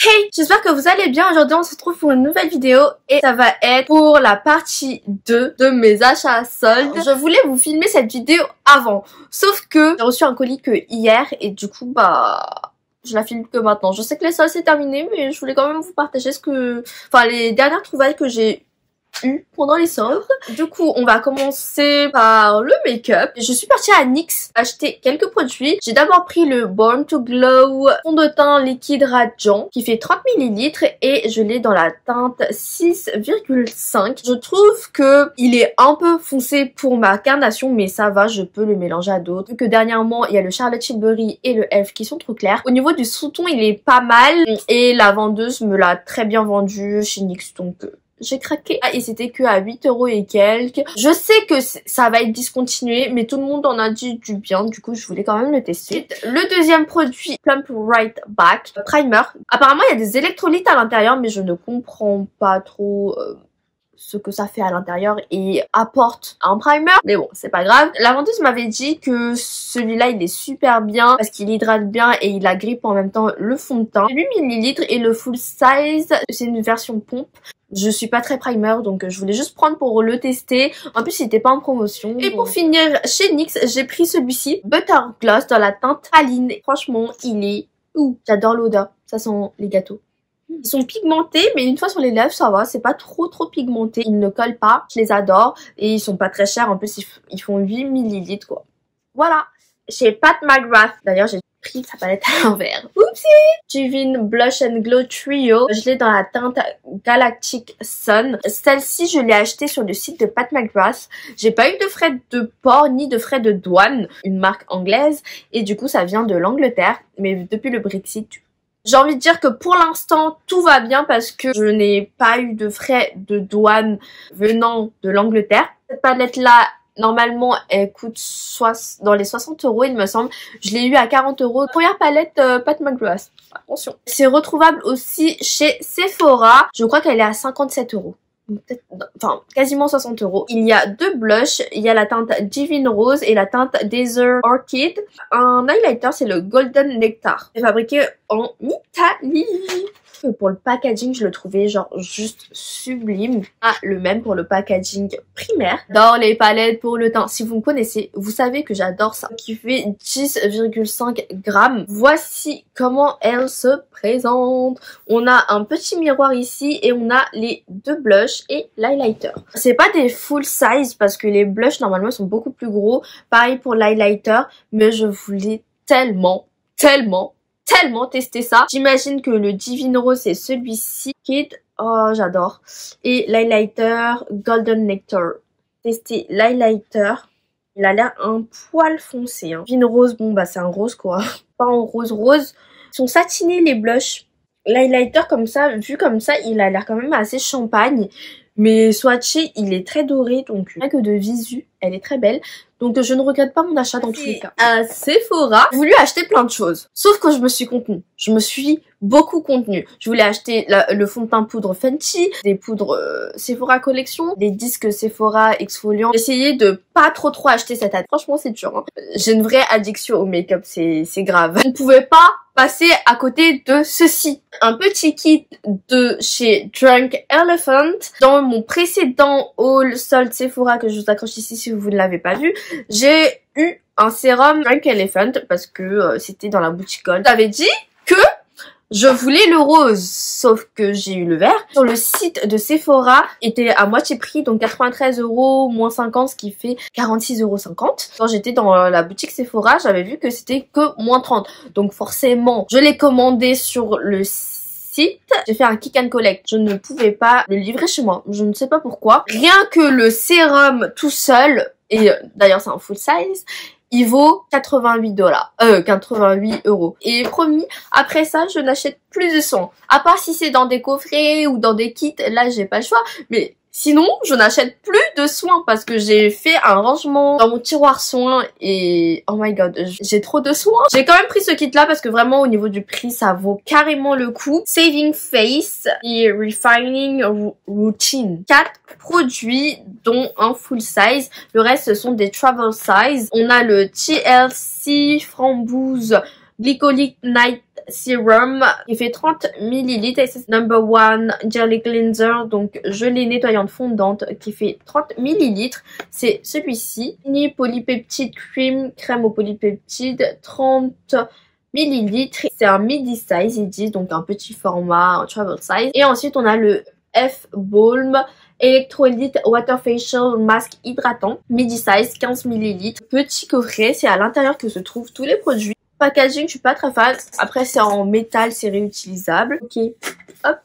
Hey, j'espère que vous allez bien. Aujourd'hui on se retrouve pour une nouvelle vidéo et ça va être pour la partie 2 de mes achats à soldes. Je voulais vous filmer cette vidéo avant, sauf que j'ai reçu un colis que hier et du coup je la filme que maintenant. Je sais que les soldes c'est terminé, mais je voulais quand même vous partager les dernières trouvailles que j'ai eu pendant les soldes. Du coup, on va commencer par le make-up. Je suis partie à NYX acheter quelques produits. J'ai d'abord pris le Born to Glow fond de teint liquide radiant qui fait 30 ml et je l'ai dans la teinte 6,5. Je trouve que il est un peu foncé pour ma carnation, mais ça va, je peux le mélanger à d'autres. Vu que dernièrement, il y a le Charlotte Tilbury et le Elf qui sont trop clairs. Au niveau du sous-ton, il est pas mal et la vendeuse me l'a très bien vendu chez NYX, donc j'ai craqué. Et c'était que à 8 € et quelques. Je sais que ça va être discontinué, mais tout le monde en a dit du bien. Du coup, je voulais quand même le tester. Le deuxième produit, Plump Right Back Primer. Apparemment, il y a des électrolytes à l'intérieur, mais je ne comprends pas trop ce que ça fait à l'intérieur et apporte un primer. Mais bon, c'est pas grave. La vendeuse m'avait dit que celui-là, il est super bien parce qu'il hydrate bien et il agrippe en même temps le fond de teint. 8 ml et le full size, c'est une version pompe. Je suis pas très primer, donc je voulais juste prendre pour le tester. En plus, il était pas en promotion. Et pour finir, chez NYX, j'ai pris celui-ci, Butter Gloss, dans la teinte praline. Franchement, il est ouh, j'adore l'odeur. Ça sent les gâteaux. Ils sont pigmentés, mais une fois sur les lèvres, ça va. C'est pas trop pigmenté. Ils ne collent pas. Je les adore. Et ils sont pas très chers. En plus, ils font 8 ml, quoi. Voilà. Chez Pat McGrath. D'ailleurs, j'ai pris sa palette à l'envers. Oupsie! Divine Blush and Glow Trio. Je l'ai dans la teinte Galactic Sun. Celle-ci, je l'ai achetée sur le site de Pat McGrath. J'ai pas eu de frais de port ni de frais de douane. Une marque anglaise. Et du coup, ça vient de l'Angleterre. Mais depuis le Brexit, j'ai envie de dire que pour l'instant, tout va bien parce que je n'ai pas eu de frais de douane venant de l'Angleterre. Cette palette-là, normalement, elle coûte dans les 60 €, il me semble. Je l'ai eu à 40 €. Première palette Pat McGrath. Attention. C'est retrouvable aussi chez Sephora. Je crois qu'elle est à 57 €. Enfin, quasiment 60 €. Il y a deux blushs. Il y a la teinte Divine Rose et la teinte Desert Orchid. Un highlighter, c'est le Golden Nectar. C'est fabriqué en Italie. Pour le packaging, je le trouvais genre juste sublime. Ah, le même pour le packaging primaire. Dans les palettes pour le teint. Si vous me connaissez, vous savez que j'adore ça. Qui fait 10,5 grammes. Voici comment elle se présente. On a un petit miroir ici et on a les deux blushs et l'highlighter. C'est pas des full size parce que les blushs normalement sont beaucoup plus gros. Pareil pour l'highlighter, mais je voulais tellement tester ça. J'imagine que le Divine Rose c'est celui-ci. Kid, oh j'adore. Et l'highlighter Golden Nectar. Tester l'highlighter. Il a l'air un poil foncé. Divine Rose, bon bah c'est un rose quoi. Pas en rose. Ils sont satinés les blushs. L'highlighter comme ça, vu comme ça, il a l'air quand même assez champagne. Mais swatché, il est très doré, donc rien que de visu, elle est très belle. Donc je ne regrette pas mon achat dans tous les cas. À Sephora, j'ai voulu acheter plein de choses. Sauf que je me suis contenue. Je me suis beaucoup contenue. Je voulais acheter le fond de teint poudre Fenty, des poudres Sephora Collection, des disques Sephora exfoliants. J'ai essayé de pas trop acheter cette année. Franchement, c'est dur. Hein. J'ai une vraie addiction au make-up, c'est grave. Je ne pouvais pas passer à côté de ceci. Un petit kit de chez Drunk Elephant. Dans mon précédent haul solde Sephora que je vous accroche ici si vous ne l'avez pas vu, j'ai eu un sérum Drunk Elephant parce que c'était dans la boutique Gold. J'avais dit que je voulais le rose, sauf que j'ai eu le vert. Sur le site de Sephora, était à moitié prix, donc 93 € moins 50, ce qui fait 46,50 €. Quand j'étais dans la boutique Sephora, j'avais vu que c'était que moins 30. Donc forcément, je l'ai commandé sur le site. J'ai fait un click and collect. Je ne pouvais pas le livrer chez moi. Je ne sais pas pourquoi. Rien que le sérum tout seul, et d'ailleurs c'est un full size, il vaut 88 €. Et promis, après ça, je n'achète plus de soins. À part si c'est dans des coffrets ou dans des kits, là, j'ai pas le choix. Mais sinon, je n'achète plus de soins parce que j'ai fait un rangement dans mon tiroir soins et oh my god, j'ai trop de soins. J'ai quand même pris ce kit-là parce que vraiment, au niveau du prix, ça vaut carrément le coup. Saving Face et Refining Routine. 4 produits dont un full size. Le reste, ce sont des travel size. On a le TLC Framboise Glycolic Night Serum qui fait 30 ml et c'est Number One Jelly Cleanser, donc gelée nettoyante fondante qui fait 30 ml. C'est celui-ci. Mini Polypeptide Cream, crème au polypeptide, 30 ml. C'est un midi size, ils disent, donc un petit format, un travel size. Et ensuite on a le F-Balm Electrolyte Water Facial Mask hydratant, midi size, 15 ml. Petit coffret, c'est à l'intérieur que se trouvent tous les produits. Packaging, je suis pas très fan. Après, c'est en métal, c'est réutilisable. Ok, hop.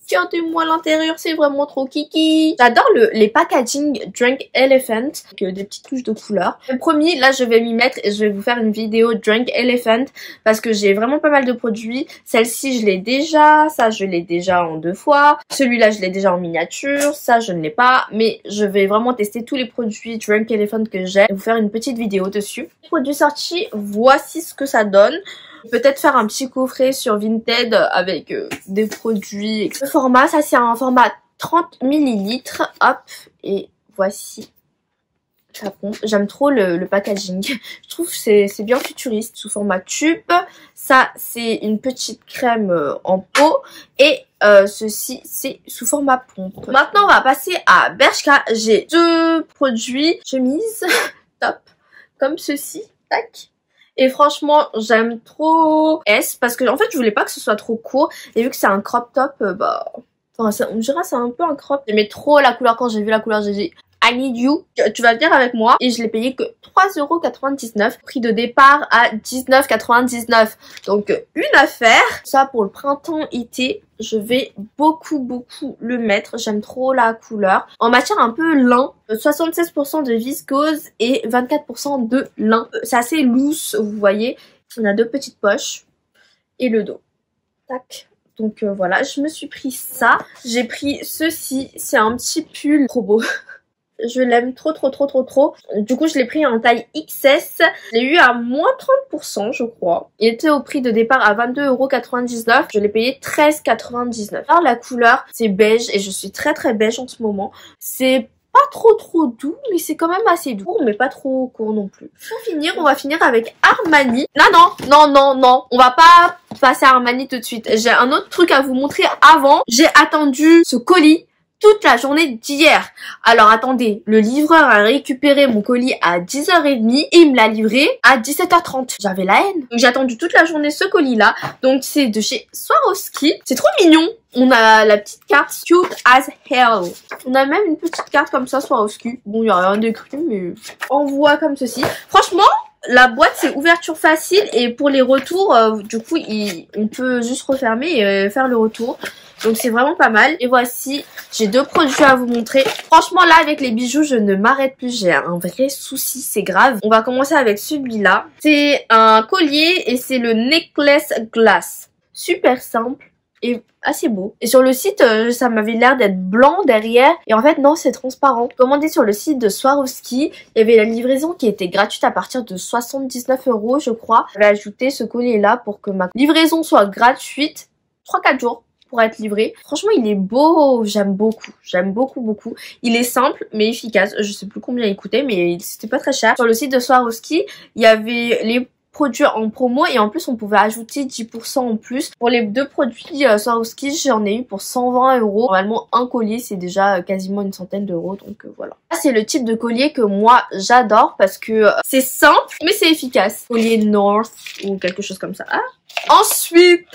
Regardez-moi l'intérieur, c'est vraiment trop kiki. J'adore les packaging Drunk Elephant, avec des petites touches de couleur. Le premier, là, je vais m'y mettre et je vais vous faire une vidéo Drunk Elephant parce que j'ai vraiment pas mal de produits. Celle-ci, je l'ai déjà. Ça, je l'ai déjà en 2 fois. Celui-là, je l'ai déjà en miniature. Ça, je ne l'ai pas. Mais je vais vraiment tester tous les produits Drunk Elephant que j'ai et vous faire une petite vidéo dessus. Les produits sortis, voici ce que ça donne. Peut-être faire un petit coffret sur Vinted avec des produits. Le format, ça c'est un format 30 ml. Hop, et voici la pompe. J'aime trop le packaging. Je trouve que c'est bien futuriste sous format tube. Ça, c'est une petite crème en pot. Et ceci, c'est sous format pompe. Maintenant, on va passer à Bershka. J'ai 2 produits chemises top, comme ceci. Tac. Et franchement, j'aime trop S parce que en fait, je voulais pas que ce soit trop court. Et vu que c'est un crop top, enfin, on dirait c'est un peu un crop. J'aimais trop la couleur. Quand j'ai vu la couleur, j'ai dit I need you. Tu vas venir avec moi. Et je l'ai payé que 3,99 €. Prix de départ à 19,99 €. Donc, une affaire. Ça, pour le printemps-été, je vais beaucoup le mettre. J'aime trop la couleur. En matière un peu lin. 76% de viscose et 24% de lin. C'est assez loose, vous voyez. On a 2 petites poches. Et le dos. Tac. Donc, voilà. Je me suis pris ça. J'ai pris ceci. C'est un petit pull trop beau. Je l'aime trop. Du coup, je l'ai pris en taille XS. Je l'ai eu à moins 30%, je crois. Il était au prix de départ à 22,99 €. Je l'ai payé 13,99 €. Alors, la couleur, c'est beige et je suis très beige en ce moment. C'est pas trop doux, mais c'est quand même assez doux, mais pas trop court non plus. Pour finir, on va finir avec Armani. Non. On va pas passer à Armani tout de suite. J'ai un autre truc à vous montrer avant. J'ai attendu ce colis toute la journée d'hier. Alors attendez, le livreur a récupéré mon colis à 10h30 et il me l'a livré à 17h30. J'avais la haine. Donc j'ai attendu toute la journée ce colis là. Donc c'est de chez Swarovski. C'est trop mignon. On a la petite carte cute as hell. On a même une petite carte comme ça Swarovski. Bon, il n'y a rien d'écrit mais on voit comme ceci. Franchement, la boîte c'est ouverture facile et pour les retours, du coup on peut juste refermer et faire le retour. Donc c'est vraiment pas mal. Et voici, j'ai 2 produits à vous montrer. Franchement là avec les bijoux je ne m'arrête plus. J'ai un vrai souci, c'est grave. On va commencer avec celui-là. C'est un collier et c'est le Necklace Glass. Super simple et assez beau. Et sur le site ça m'avait l'air d'être blanc derrière. Et en fait non, c'est transparent. Commandé sur le site de Swarovski. Il y avait la livraison qui était gratuite à partir de 79 € je crois. J'avais ajouté ce collier là pour que ma livraison soit gratuite. 3-4 jours. Pour être livré. Franchement, il est beau. J'aime beaucoup. Il est simple, mais efficace. Je sais plus combien il coûtait, mais c'était pas très cher. Sur le site de Swarovski, il y avait les produits en promo et en plus, on pouvait ajouter 10% en plus. Pour les 2 produits Swarovski, j'en ai eu pour 120 €. Normalement, un collier, c'est déjà quasiment une centaine d'euros, donc voilà. C'est le type de collier que moi, j'adore parce que c'est simple, mais c'est efficace. Collier North ou quelque chose comme ça. Ah. Ensuite,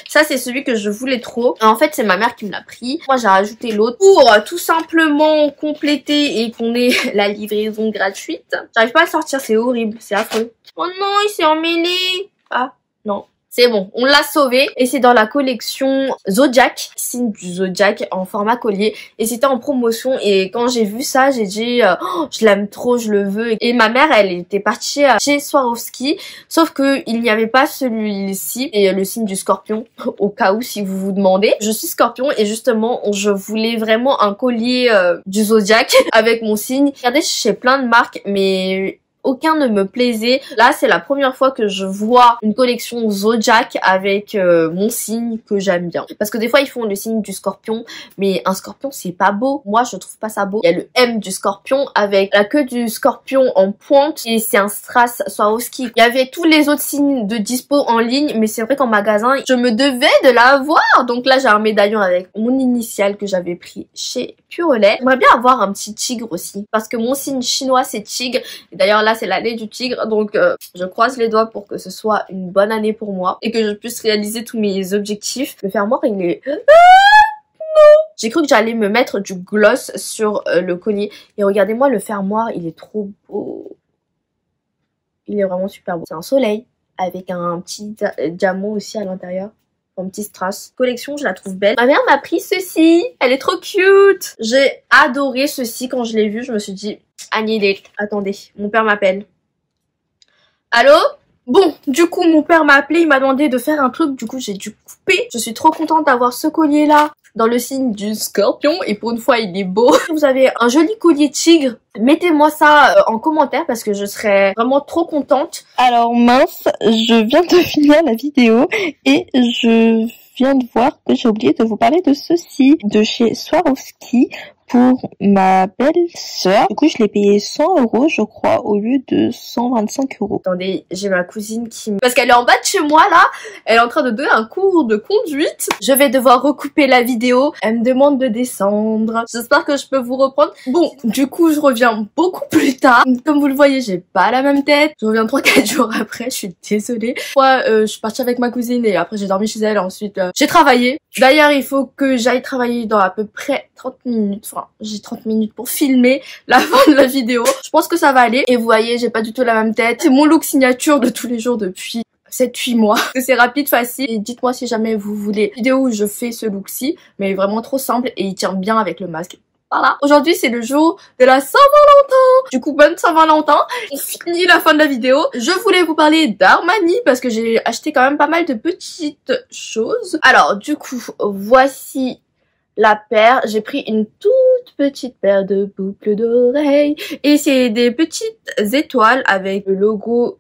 ça c'est celui que je voulais trop. En fait, c'est ma mère qui me l'a pris. Moi, j'ai rajouté l'autre pour tout simplement compléter et qu'on ait la livraison gratuite. J'arrive pas à le sortir, c'est horrible, c'est affreux. Oh non, il s'est emmêlé. Ah, non. C'est bon, on l'a sauvé et c'est dans la collection Zodiac, signe du Zodiac en format collier et c'était en promotion et quand j'ai vu ça, j'ai dit oh, je l'aime trop, je le veux et ma mère elle était partie chez Swarovski sauf que il n'y avait pas celui-ci et le signe du Scorpion au cas où si vous vous demandez. Je suis Scorpion et justement je voulais vraiment un collier du Zodiac avec mon signe. Regardez chez plein de marques mais aucun ne me plaisait. Là c'est la première fois que je vois une collection Zodiac avec mon signe que j'aime bien. Parce que des fois ils font le signe du scorpion, mais un scorpion c'est pas beau. Moi je trouve pas ça beau. Il y a le M du scorpion avec la queue du scorpion en pointe et c'est un strass Swarovski. Il y avait tous les autres signes de dispo en ligne, mais c'est vrai qu'en magasin je me devais de l'avoir. Donc là j'ai un médaillon avec mon initiale que j'avais pris chez Purelet. J'aimerais bien avoir un petit tigre aussi parce que mon signe chinois c'est tigre. Et d'ailleurs là c'est l'année du tigre, donc je croise les doigts pour que ce soit une bonne année pour moi et que je puisse réaliser tous mes objectifs. Le fermoir il est... J'ai cru que j'allais me mettre du gloss sur le collier. Et regardez-moi le fermoir, il est trop beau. Il est vraiment super beau. C'est un soleil avec un petit diamant aussi à l'intérieur. Un petit strass. Collection, je la trouve belle. Ma mère m'a pris ceci. Elle est trop cute. J'ai adoré ceci quand je l'ai vu. Je me suis dit, annulé. Attendez, mon père m'appelle. Allô? Bon, du coup, mon père m'a appelé. Il m'a demandé de faire un truc. Du coup, j'ai dû couper. Je suis trop contente d'avoir ce collier-là dans le signe du scorpion. Et pour une fois, il est beau. Vous avez un joli collier tigre. Mettez-moi ça en commentaire parce que je serais vraiment trop contente. Alors mince, je viens de finir la vidéo et je viens de voir que j'ai oublié de vous parler de ceci, de chez Swarovski pour ma belle-sœur. Du coup, je l'ai payé 100 € je crois au lieu de 125 €. Attendez, j'ai ma cousine qui... Parce qu'elle est en bas de chez moi là, elle est en train de donner un cours de conduite. Je vais devoir recouper la vidéo. Elle me demande de descendre. J'espère que je peux vous reprendre. Bon, du coup, je reviens beaucoup plus tard. Comme vous le voyez, j'ai pas la même tête. Je reviens 3-4 jours après, je suis désolée. Moi, je suis partie avec ma cousine et après j'ai dormi chez elle. Ensuite, j'ai travaillé. D'ailleurs, il faut que j'aille travailler dans à peu près 30 minutes. Enfin, j'ai 30 minutes pour filmer la fin de la vidéo. Je pense que ça va aller. Et vous voyez, j'ai pas du tout la même tête. C'est mon look signature de tous les jours depuis 7-8 mois. C'est rapide, facile. Et dites-moi si jamais vous voulez une vidéo où je fais ce look-ci. Mais vraiment trop simple et il tient bien avec le masque. Voilà. Aujourd'hui, c'est le jour de la Saint-Valentin. Du coup, bonne Saint-Valentin. On finit la fin de la vidéo. Je voulais vous parler d'Armani parce que j'ai acheté quand même pas mal de petites choses. Alors, du coup, voici la paire. J'ai pris une toute petite paire de boucles d'oreilles. Et c'est des petites étoiles avec le logo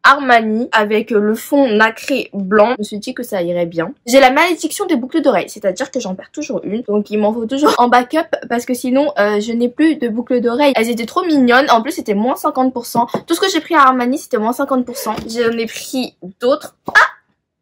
Armani avec le fond nacré blanc. Je me suis dit que ça irait bien. J'ai la malédiction des boucles d'oreilles, c'est-à-dire que j'en perds toujours une. Donc il m'en faut toujours en backup parce que sinon je n'ai plus de boucles d'oreilles. Elles étaient trop mignonnes. En plus c'était moins 50%. Tout ce que j'ai pris à Armani c'était moins 50%. J'en ai pris d'autres.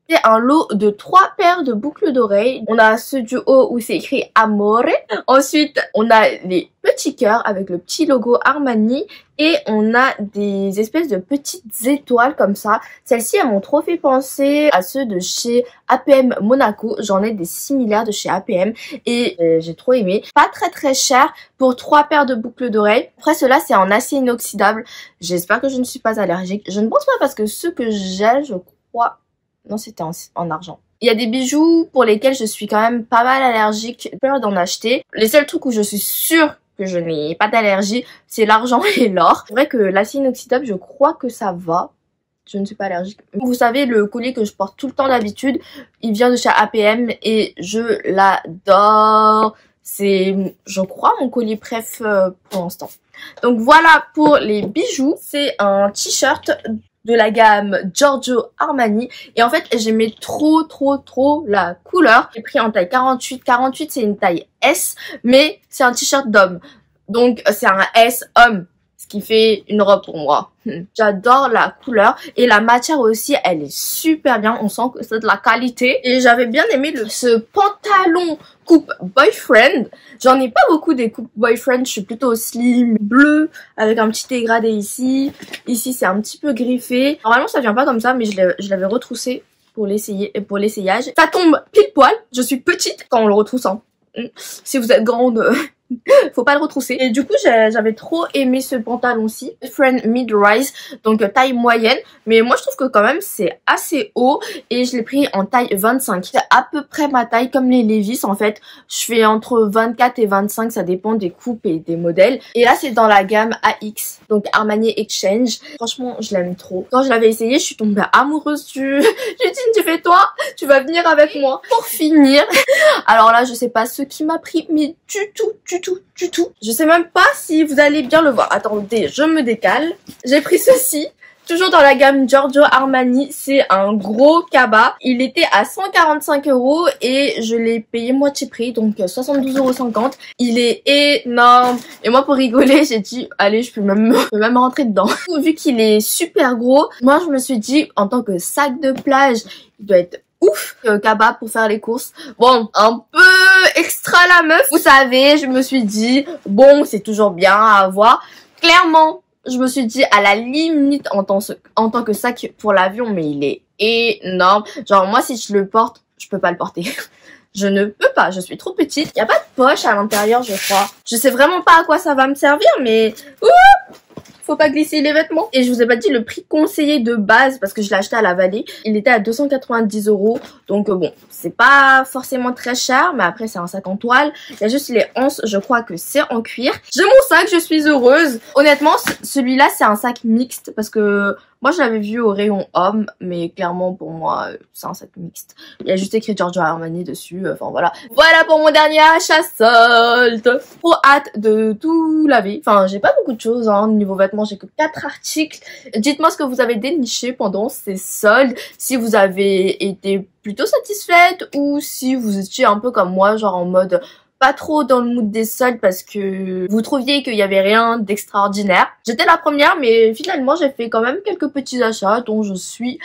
C'est un lot de 3 paires de boucles d'oreilles. On a ceux du haut où c'est écrit Amore. Ensuite, on a les petits cœurs avec le petit logo Armani. Et on a des espèces de petites étoiles comme ça. Celles-ci, elles m'ont trop fait penser à ceux de chez APM Monaco. J'en ai des similaires de chez APM. Et j'ai trop aimé. Pas très cher pour 3 paires de boucles d'oreilles. Après, ceux-là, c'est en acier inoxydable. J'espère que je ne suis pas allergique. Je ne pense pas parce que ceux que j'ai, je crois... Non, c'était en argent. Il y a des bijoux pour lesquels je suis quand même pas mal allergique. J'ai peur d'en acheter. Les seuls trucs où je suis sûre que je n'ai pas d'allergie, c'est l'argent et l'or. C'est vrai que l'acier inoxydable, je crois que ça va. Je ne suis pas allergique. Vous savez, le collier que je porte tout le temps d'habitude, il vient de chez APM et je l'adore. C'est, je crois, mon collier préf pour l'instant. Donc voilà pour les bijoux. C'est un t-shirt de la gamme Giorgio Armani et en fait j'aimais trop la couleur. J'ai pris en taille 48. 48 c'est une taille S mais c'est un t-shirt d'homme donc c'est un S homme, ce qui fait une robe pour moi. J'adore la couleur et la matière aussi, elle est super bien, on sent que c'est de la qualité. Et j'avais bien aimé ce pantalon coupe boyfriend. J'en ai pas beaucoup des coupes boyfriend, je suis plutôt slim, bleu, avec un petit dégradé ici. Ici c'est un petit peu griffé. Normalement ça vient pas comme ça mais je l'avais retroussé pour l'essayage. Ça tombe pile poil, je suis petite quand on le retrousse. Hein. Si vous êtes grande... faut pas le retrousser. Et du coup j'avais trop aimé ce pantalon-ci, Friend Mid-Rise, donc taille moyenne, mais moi je trouve que quand même c'est assez haut et je l'ai pris en taille 25. C'est à peu près ma taille comme les Levi's en fait. Je fais entre 24 et 25, ça dépend des coupes et des modèles. Et là c'est dans la gamme AX, donc Armani Exchange. Franchement je l'aime trop. Quand je l'avais essayé je suis tombée amoureuse du jean. J'ai fait toi, tu vas venir avec moi. Pour finir, alors là je sais pas ce qui m'a pris mais du tout du tout, du tout. Je sais même pas si vous allez bien le voir. Attendez, je me décale. J'ai pris ceci. Toujours dans la gamme Giorgio Armani, c'est un gros cabas. Il était à 145 € et je l'ai payé moitié prix, donc 72,50 €. Il est énorme. Et moi, pour rigoler, j'ai dit, allez, je peux même rentrer dedans. Vu qu'il est super gros, moi, je me suis dit, en tant que sac de plage, il doit être ouf, cabas pour faire les courses. Bon, un peu extra la meuf. Vous savez, je me suis dit, bon, c'est toujours bien à avoir. Clairement, je me suis dit à la limite en tant que sac pour l'avion, mais il est énorme. Genre moi si je le porte, je peux pas le porter. Je ne peux pas, je suis trop petite. Il y a pas de poche à l'intérieur, je crois. Je sais vraiment pas à quoi ça va me servir, mais faut pas glisser les vêtements. Et je vous ai pas dit le prix conseillé de base parce que je l'ai acheté à la Vallée. Il était à 290 €. Donc bon, c'est pas forcément très cher, mais après c'est un sac en toile. Il y a juste les anses, je crois que c'est en cuir. J'ai mon sac, je suis heureuse. Honnêtement, celui-là c'est un sac mixte parce que moi je l'avais vu au rayon homme, mais clairement pour moi c'est un sac mixte. Il y a juste écrit Giorgio Armani dessus, enfin voilà. Voilà pour mon dernier achat solde. Trop hâte de tout laver. Enfin j'ai pas beaucoup de choses hein, niveau vêtements, j'ai que 4 articles. Dites-moi ce que vous avez déniché pendant ces soldes, si vous avez été plutôt satisfaite ou si vous étiez un peu comme moi, genre en mode pas trop dans le mood des soldes parce que vous trouviez qu'il y avait rien d'extraordinaire. J'étais la première, mais finalement j'ai fait quand même quelques petits achats dont je suis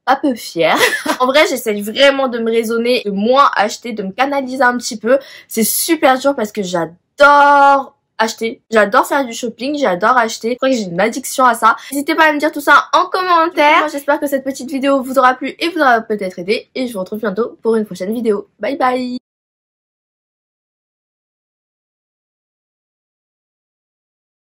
un peu fière. En vrai, j'essaye vraiment de me raisonner, de moins acheter, de me canaliser un petit peu. C'est super dur parce que j'adore acheter, j'adore faire du shopping, j'adore acheter. Je crois que j'ai une addiction à ça. N'hésitez pas à me dire tout ça en commentaire. J'espère que cette petite vidéo vous aura plu et vous aura peut-être aidé. Et je vous retrouve bientôt pour une prochaine vidéo. Bye bye!